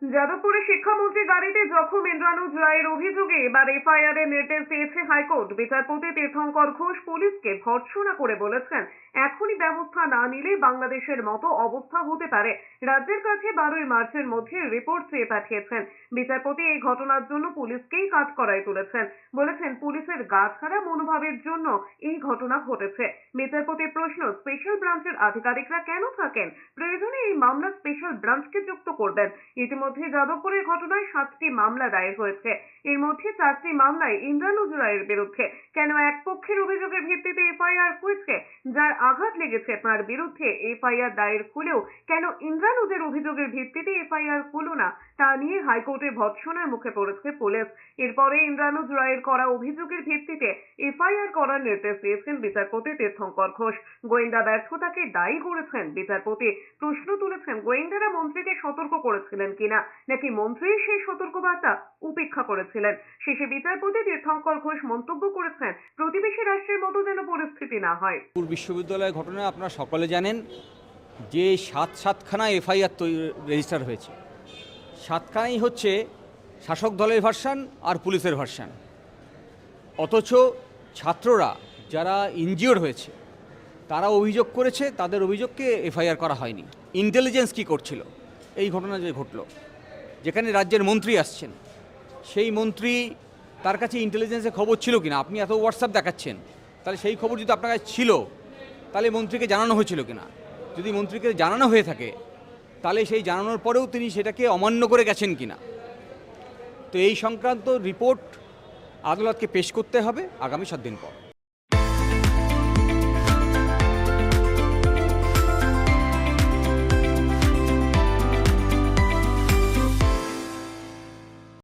যাদবপুরে শিক্ষামন্ত্রী গাড়িতে জখম ইন্দ্রানুজ রায়ের অভিযোগে এবার এফআইআর এর নির্দেশ দিয়েছে হাইকোর্ট। বিচারপতি তীর্থঙ্কর ঘোষ পুলিশকে ভর্ৎসনা করে বলেছেন, এখনই ব্যবস্থা না নিলে বাংলাদেশের মতো অবস্থা হতে পারে। রাজ্যের কাছে 12ই মার্চের মধ্যে রিপোর্ট চেয়ে পাঠিয়েছেন। বিচারপতি এই ঘটনার জন্য পুলিশকেই কাজ করায় তুলেছেন। বলেছেন, পুলিশের গা ছাড়া মনোভাবের জন্য এই ঘটনা ঘটেছে। বিচারপতির প্রশ্ন, স্পেশাল ব্রাঞ্চের আধিকারিকরা কেন থাকেন? প্রয়োজনে এই মামলা স্পেশাল ব্রাঞ্চকে যুক্ত করবেন। ইতিমধ্যে যাদবপুরের ঘটনায় 7টি মামলা দায়ের হয়েছে। এর মধ্যে 4টি মামলায় ইন্দ্রানুজ রায়ের বিরুদ্ধে। কেন এক পক্ষের অভিযোগের ভিত্তিতে এফআইআর হয়েছে? যার আঘাত লেগেছে তার বিরুদ্ধে এফআইআর দায়ের হলেও কেন ইন্দ্রানুজের অভিযোগের ভিত্তিতে এফআইআর হলো না, তা নিয়ে হাইকোর্টে ভৎসনার মুখে পড়েছে পুলিশ। এরপরে ইন্দ্রানুজ রায়ের করা অভিযোগের ভিত্তিতে এফআইআর করার নির্দেশ দিয়েছেন বিচারপতি তীর্থঙ্কর ঘোষ। গোয়েন্দা ব্যর্থতাকে দায়ী করেছেন বিচারপতি। প্রশ্ন তুলেছেন, গোয়েন্দারা মন্ত্রীকে সতর্ক করেছিলেন কিনা, নাকি মন্ত্রী সেই সতর্কবার্তা উপেক্ষা করেছিলেন? শেষে বিচারপতি তীর্থঙ্কর ঘোষ মন্তব্য করেছেন, প্রতিবেশী রাষ্ট্রের মতো যেন পরিস্থিতি না হয়। বিশ্ববিদ্যালয়ের ঘটনা আপনারা সকলে জানেন যে সাতখানা এফআইআর রেজিস্টার হয়েছে। 7খানাই হচ্ছে শাসক দলের ভার্সান আর পুলিশের ভার্সান। অথচ ছাত্ররা যারা ইনজিওর্ড হয়েছে তারা অভিযোগ করেছে, তাদের অভিযোগকে এফআইআর করা হয়নি। ইন্টেলিজেন্স কী করছিল? এই ঘটনা যে ঘটল, যেখানে রাজ্যের মন্ত্রী আসছেন, সেই মন্ত্রী তার কাছে ইন্টেলিজেন্সের খবর ছিল কিনা? আপনি এত হোয়াটসঅ্যাপ দেখাচ্ছেন, তাহলে সেই খবর যদি আপনার কাছে ছিল, তাহলে মন্ত্রীকে জানানো হয়েছিল কিনা? যদি মন্ত্রীকে জানানো হয়ে থাকে, তাহলে সেই জানানোর পরেও তিনি সেটাকে অমান্য করে গেছেন কিনা। তো এই সংক্রান্ত রিপোর্ট আদালতকে পেশ করতে হবে আগামী 7 দিন পর।